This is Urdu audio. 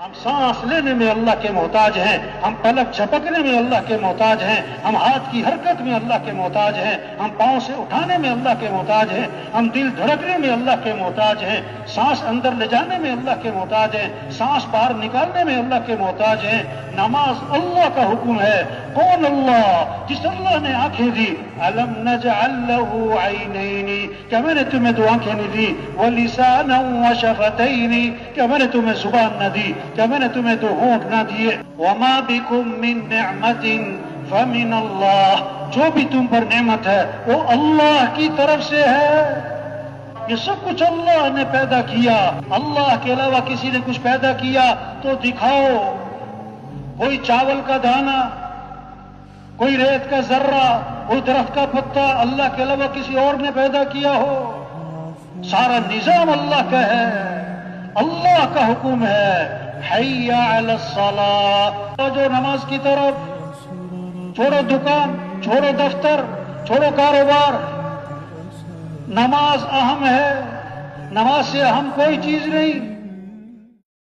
ہم سانس لینے میں اللہ کے محتاج ہیں، ہم پلک جھپکنے میں اللہ کے محتاج ہیں، ہم ہاتھ کی حرکت میں اللہ کے محتاج ہیں، ہم پاؤں سے اٹھانے میں اللہ کے محتاج ہیں، ہم دل دھڑکنے میں اللہ کے محتاج ہیں، سانس اندر لے جانے میں اللہ کے محتاج ہیں، سانس باہر نکالنے میں اللہ کے محتاج ہیں۔ نماز اللہ کا حکم ہے۔ کون اللہ؟ جس اللہ نے آنکھیں دی۔ الم نجعل له عینین، کیا میں نے تمہیں دو آنکھیں نہیں دی؟ ولسانا وشفتین، کیا میں نے تمہیں زبان نہ دی؟ کیا میں نے تمہیں دو ہونٹ نہ دیے؟ وما بکم من نعمت فمن اللہ، جو بھی تم پر نعمت ہے وہ اللہ کی طرف سے ہے۔ یہ سب کچھ اللہ نے پیدا کیا۔ اللہ کے علاوہ کسی نے کچھ پیدا کیا تو دکھاؤ، کوئی چاول کا دانہ، کوئی ریت کا ذرہ، کوئی درخت کا پتا اللہ کے علاوہ کسی اور نے پیدا کیا ہو؟ سارا نظام اللہ کا ہے، اللہ کا حکم ہے۔ حی علی الصلاۃ، جو نماز کی طرف، چھوڑو دکان، چھوڑو دفتر، چھوڑو کاروبار، نماز اہم ہے، نماز سے اہم کوئی چیز نہیں۔